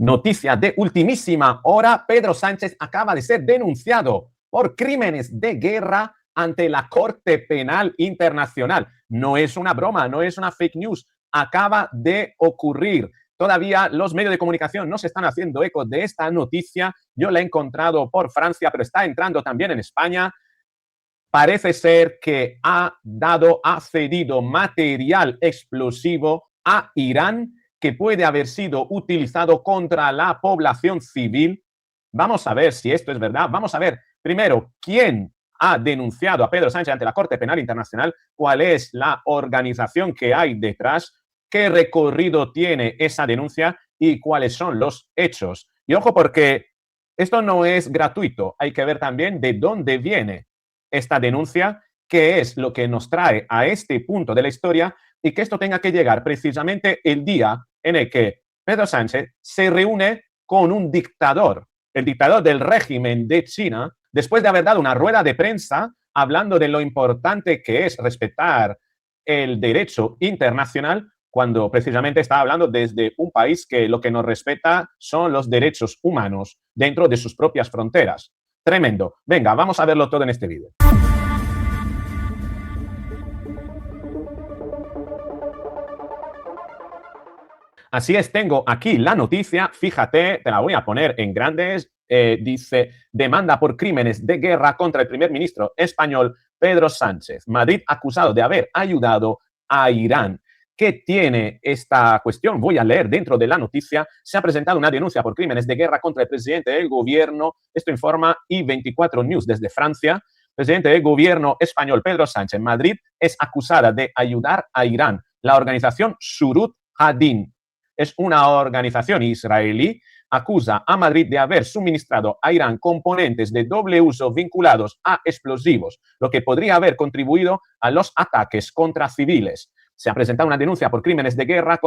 Noticia de ultimísima hora, Pedro Sánchez acaba de ser denunciado por crímenes de guerra ante la Corte Penal Internacional. No es una broma, no es una fake news, acaba de ocurrir. Todavía los medios de comunicación no se están haciendo eco de esta noticia. Yo la he encontrado por Francia, pero está entrando también en España. Parece ser que ha cedido material explosivo a Irán que puede haber sido utilizado contra la población civil. Vamos a ver si esto es verdad. Vamos a ver primero quién ha denunciado a Pedro Sánchez ante la Corte Penal Internacional, cuál es la organización que hay detrás, qué recorrido tiene esa denuncia y cuáles son los hechos. Y ojo, porque esto no es gratuito. Hay que ver también de dónde viene esta denuncia, qué es lo que nos trae a este punto de la historia y que esto tenga que llegar precisamente el día en el que Pedro Sánchez se reúne con un dictador, el dictador del régimen de China, después de haber dado una rueda de prensa hablando de lo importante que es respetar el derecho internacional, cuando precisamente está hablando desde un país que lo que nos respeta son los derechos humanos dentro de sus propias fronteras. Tremendo. Venga, vamos a verlo todo en este vídeo. Así es, tengo aquí la noticia, fíjate, te la voy a poner en grandes, dice, demanda por crímenes de guerra contra el primer ministro español Pedro Sánchez. Madrid acusado de haber ayudado a Irán. ¿Qué tiene esta cuestión? Voy a leer dentro de la noticia. Se ha presentado una denuncia por crímenes de guerra contra el presidente del gobierno. Esto informa I24 News desde Francia. El presidente del gobierno español Pedro Sánchez en Madrid es acusada de ayudar a Irán. La organización Surut Hadin es una organización israelí, acusa a Madrid de haber suministrado a Irán componentes de doble uso vinculados a explosivos, lo que podría haber contribuido a los ataques contra civiles. Se ha presentado una denuncia por crímenes de guerra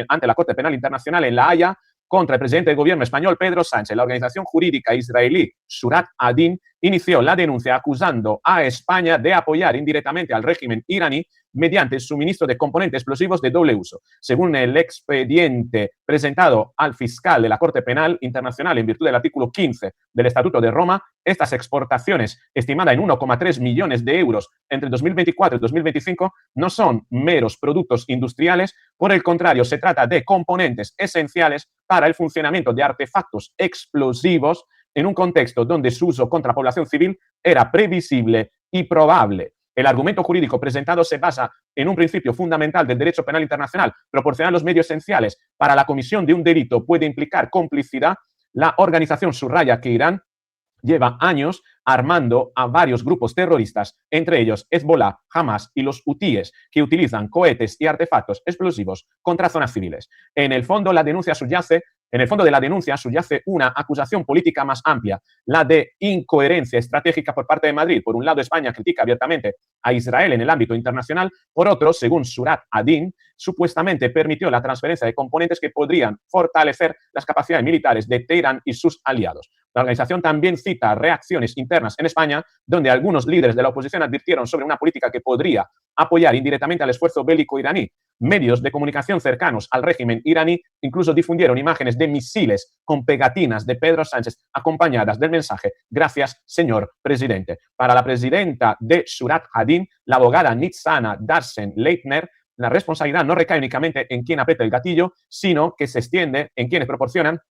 ante la Corte Penal Internacional en La Haya contra el presidente del gobierno español Pedro Sánchez. La organización jurídica israelí Surat Adin inició la denuncia acusando a España de apoyar indirectamente al régimen iraní mediante el suministro de componentes explosivos de doble uso. Según el expediente presentado al fiscal de la Corte Penal Internacional en virtud del artículo 15 del Estatuto de Roma, estas exportaciones, estimadas en 1,3 millones de euros entre 2024 y 2025, no son meros productos industriales, por el contrario, se trata de componentes esenciales para el funcionamiento de artefactos explosivos en un contexto donde su uso contra la población civil era previsible y probable. El argumento jurídico presentado se basa en un principio fundamental del derecho penal internacional. Proporcionar los medios esenciales para la comisión de un delito puede implicar complicidad. La organización subraya que Irán lleva años armando a varios grupos terroristas, entre ellos Hezbollah, Hamas y los hutíes, que utilizan cohetes y artefactos explosivos contra zonas civiles. En el fondo de la denuncia subyace una acusación política más amplia, la de incoherencia estratégica por parte de Madrid. Por un lado, España critica abiertamente a Israel en el ámbito internacional. Por otro, según Surat Adin, supuestamente permitió la transferencia de componentes que podrían fortalecer las capacidades militares de Teherán y sus aliados. La organización también cita reacciones internas en España, donde algunos líderes de la oposición advirtieron sobre una política que podría apoyar indirectamente al esfuerzo bélico iraní. Medios de comunicación cercanos al régimen iraní incluso difundieron imágenes de misiles con pegatinas de Pedro Sánchez acompañadas del mensaje «Gracias, señor presidente». Para la presidenta de Surat Hadin, la abogada Nitzana Darsen-Leitner, la responsabilidad no recae únicamente en quien aprieta el gatillo, sino que se extiende en quienes proporcionan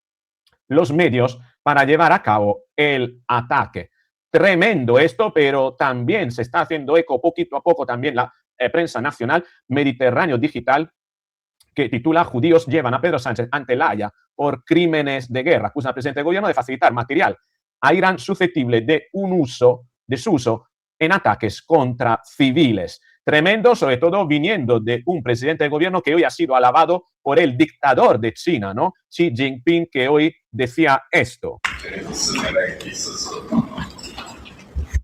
los medios para llevar a cabo el ataque. Tremendo esto, pero también se está haciendo eco poquito a poco también la prensa nacional, Mediterráneo Digital, que titula «Judíos llevan a Pedro Sánchez ante la Haya por crímenes de guerra». Acusa al presidente del gobierno de facilitar material a Irán susceptible de su uso en ataques contra civiles. Tremendo, sobre todo viniendo de un presidente del gobierno que hoy ha sido alabado por el dictador de China, ¿no? Xi Jinping, que hoy decía esto.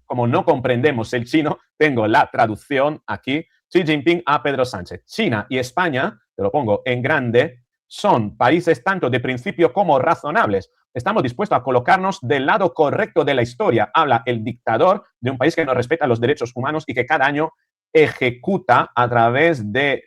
Como no comprendemos el chino, tengo la traducción aquí. Xi Jinping a Pedro Sánchez. China y España, te lo pongo en grande, son países tanto de principio como razonables. Estamos dispuestos a colocarnos del lado correcto de la historia. Habla el dictador de un país que no respeta los derechos humanos y que cada año ejecuta a través de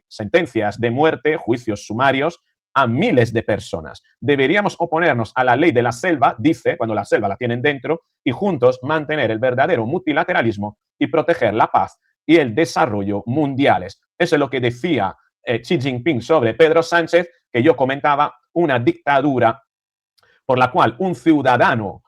sentencias de muerte, juicios sumarios a miles de personas. Deberíamos oponernos a la ley de la selva, dice, cuando la selva la tienen dentro, y juntos mantener el verdadero multilateralismo y proteger la paz y el desarrollo mundiales. Eso es lo que decía Xi Jinping sobre Pedro Sánchez, que yo comentaba, una dictadura por la cual un ciudadano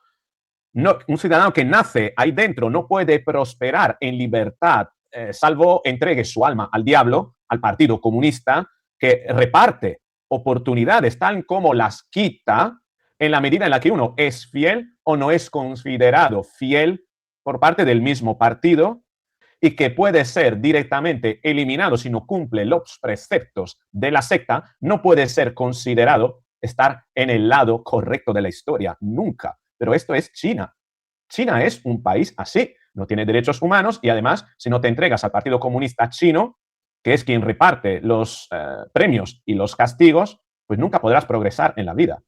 que nace ahí dentro no puede prosperar en libertad, salvo entregue su alma al diablo, al Partido Comunista, que reparte oportunidades tal como las quita en la medida en la que uno es fiel o no es considerado fiel por parte del mismo partido, y que puede ser directamente eliminado si no cumple los preceptos de la secta, no puede ser considerado estar en el lado correcto de la historia, nunca. Pero esto es China. China es un país así, no tiene derechos humanos y además, si no te entregas al Partido Comunista Chino, que es quien reparte los premios y los castigos, pues nunca podrás progresar en la vida.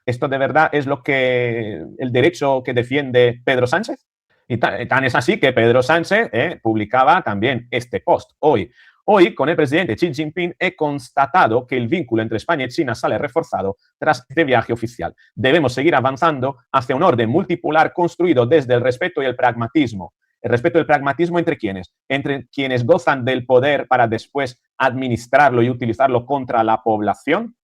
¿Esto de verdad es el derecho que defiende Pedro Sánchez? Y tan es así que Pedro Sánchez publicaba también este post hoy. Hoy, con el presidente Xi Jinping, he constatado que el vínculo entre España y China sale reforzado tras este viaje oficial. Debemos seguir avanzando hacia un orden multipolar construido desde el respeto y el pragmatismo. ¿El respeto y el pragmatismo entre quiénes? Entre quienes gozan del poder para después administrarlo y utilizarlo contra la población.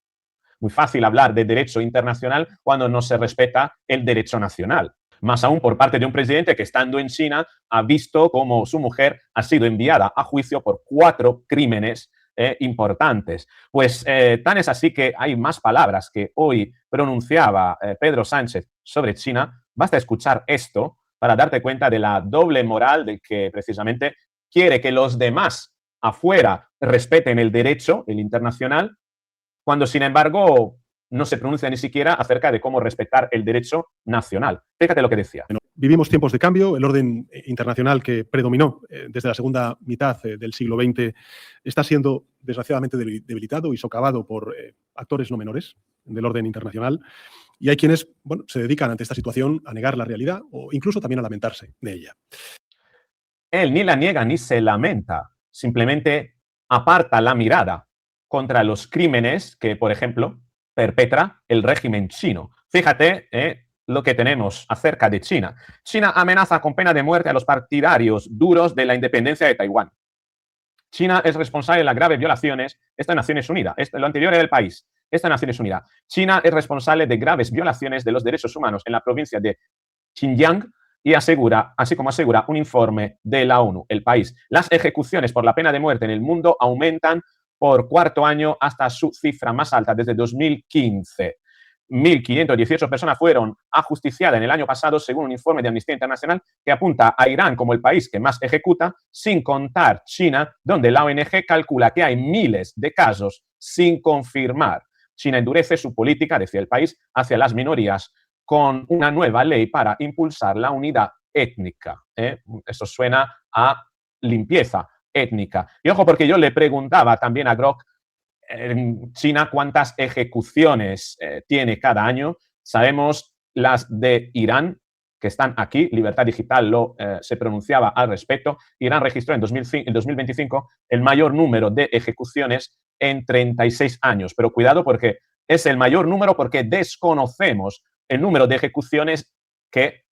Muy fácil hablar de derecho internacional cuando no se respeta el derecho nacional. Más aún por parte de un presidente que, estando en China, ha visto cómo su mujer ha sido enviada a juicio por 4 crímenes importantes. Pues tan es así que hay más palabras que hoy pronunciaba Pedro Sánchez sobre China. Basta escuchar esto para darte cuenta de la doble moral de que precisamente quiere que los demás afuera respeten el derecho, el internacional, cuando sin embargo no se pronuncia ni siquiera acerca de cómo respetar el derecho nacional. Fíjate lo que decía. Bueno, vivimos tiempos de cambio. El orden internacional que predominó desde la segunda mitad del siglo XX está siendo desgraciadamente debilitado y socavado por actores no menores del orden internacional. Y hay quienes, bueno, se dedican ante esta situación a negar la realidad o incluso también a lamentarse de ella. Él ni la niega ni se lamenta, simplemente aparta la mirada contra los crímenes que, por ejemplo, perpetra el régimen chino. Fíjate lo que tenemos acerca de China. China amenaza con pena de muerte a los partidarios duros de la independencia de Taiwán. China es responsable de las graves violaciones. Esto en Naciones Unidas. Lo anterior era el país. Esto en Naciones Unidas. China es responsable de graves violaciones de los derechos humanos en la provincia de Xinjiang y asegura, así como asegura un informe de la ONU, el país. Las ejecuciones por la pena de muerte en el mundo aumentan por 4º año hasta su cifra más alta desde 2015. 1.518 personas fueron ajusticiadas en el año pasado, según un informe de Amnistía Internacional que apunta a Irán como el país que más ejecuta, sin contar China, donde la ONG calcula que hay miles de casos sin confirmar. China endurece su política, decía el país, hacia las minorías con una nueva ley para impulsar la unidad étnica. Eso suena a limpieza étnica. Y ojo, porque yo le preguntaba también a Grok en China cuántas ejecuciones tiene cada año. Sabemos las de Irán, que están aquí. Libertad Digital se pronunciaba al respecto. Irán registró en 2025 el mayor número de ejecuciones en 36 años. Pero cuidado, porque es el mayor número porque desconocemos el número de ejecuciones que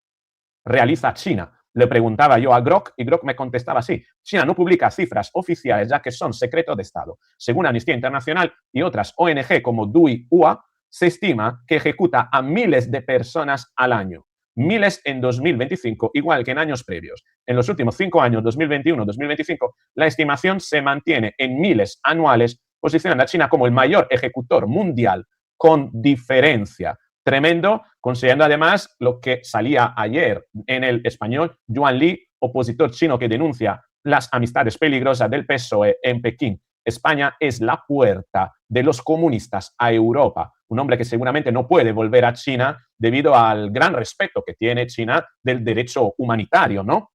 realiza China. Le preguntaba yo a Grok y Grok me contestaba así. China no publica cifras oficiales ya que son secreto de Estado. Según Amnistía Internacional y otras ONG como DUI-UA, se estima que ejecuta a miles de personas al año. Miles en 2025, igual que en años previos. En los últimos 5 años, 2021-2025, la estimación se mantiene en miles anuales, posicionando a China como el mayor ejecutor mundial con diferencia. Tremendo, considerando además lo que salía ayer en El Español, Yuan Li, opositor chino que denuncia las amistades peligrosas del PSOE en Pekín. España es la puerta de los comunistas a Europa. Un hombre que seguramente no puede volver a China debido al gran respeto que tiene China del derecho humanitario, ¿no?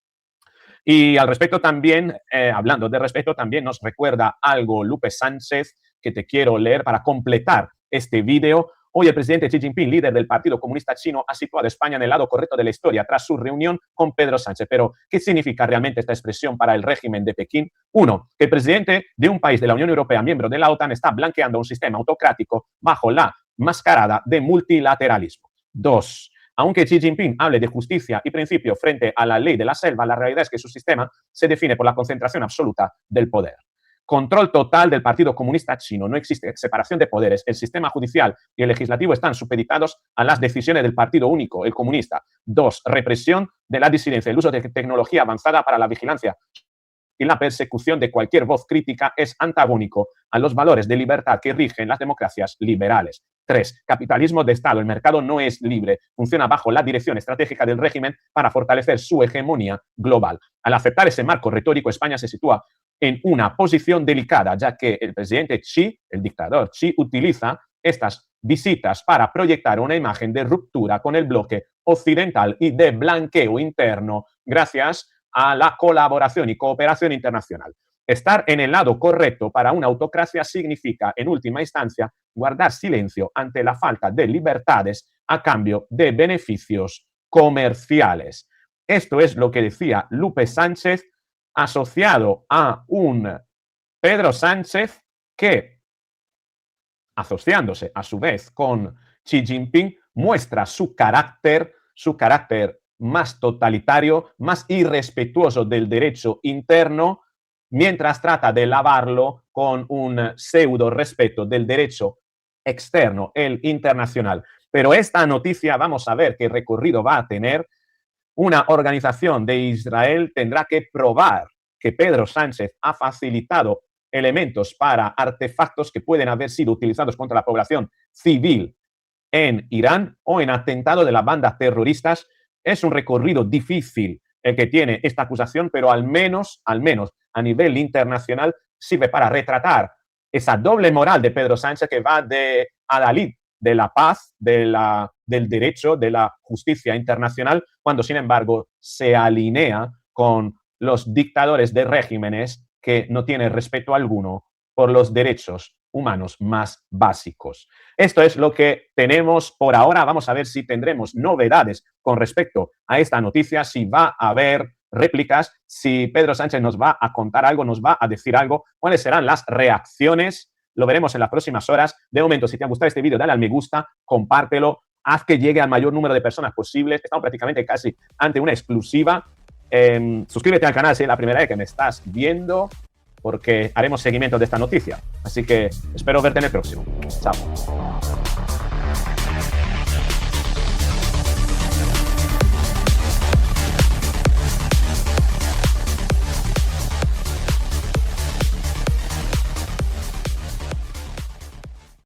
Y al respecto también, hablando de respeto, también nos recuerda algo Lupe Sánchez que te quiero leer para completar este vídeo. Hoy el presidente Xi Jinping, líder del Partido Comunista Chino, ha situado a España en el lado correcto de la historia tras su reunión con Pedro Sánchez. Pero, ¿qué significa realmente esta expresión para el régimen de Pekín? Uno, que el presidente de un país de la Unión Europea, miembro de la OTAN, está blanqueando un sistema autocrático bajo la mascarada de multilateralismo. Dos, aunque Xi Jinping hable de justicia y principio frente a la ley de la selva, la realidad es que su sistema se define por la concentración absoluta del poder. Control total del Partido Comunista Chino. No existe separación de poderes. El sistema judicial y el legislativo están supeditados a las decisiones del partido único, el comunista. Dos, represión de la disidencia. El uso de tecnología avanzada para la vigilancia y la persecución de cualquier voz crítica es antagónico a los valores de libertad que rigen las democracias liberales. 3. Capitalismo de Estado. El mercado no es libre. Funciona bajo la dirección estratégica del régimen para fortalecer su hegemonía global. Al aceptar ese marco retórico, España se sitúa en una posición delicada, ya que el presidente Xi, el dictador Xi, utiliza estas visitas para proyectar una imagen de ruptura con el bloque occidental y de blanqueo interno gracias a la colaboración y cooperación internacional. Estar en el lado correcto para una autocracia significa, en última instancia, guardar silencio ante la falta de libertades a cambio de beneficios comerciales. Esto es lo que decía Lupe Sánchez, asociado a un Pedro Sánchez que, asociándose a su vez con Xi Jinping, muestra su carácter más totalitario, más irrespetuoso del derecho interno, mientras trata de lavarlo con un pseudo respeto del derecho externo, el internacional. Pero esta noticia, vamos a ver qué recorrido va a tener. Una organización de Israel tendrá que probar que Pedro Sánchez ha facilitado elementos para artefactos que pueden haber sido utilizados contra la población civil en Irán o en atentado de las bandas terroristas. Es un recorrido difícil el que tiene esta acusación, pero al menos a nivel internacional sirve para retratar esa doble moral de Pedro Sánchez que va de adalid de la paz, del derecho, de la justicia internacional, cuando sin embargo se alinea con los dictadores de regímenes que no tienen respeto alguno por los derechos humanos más básicos. Esto es lo que tenemos por ahora. Vamos a ver si tendremos novedades con respecto a esta noticia, si va a haber réplicas, si Pedro Sánchez nos va a contar algo, nos va a decir algo, cuáles serán las reacciones. Lo veremos en las próximas horas. De momento, si te ha gustado este vídeo, dale al me gusta, compártelo, haz que llegue al mayor número de personas posibles. Estamos prácticamente casi ante una exclusiva. Suscríbete al canal si es la primera vez que me estás viendo, porque haremos seguimiento de esta noticia. Así que espero verte en el próximo. Chao.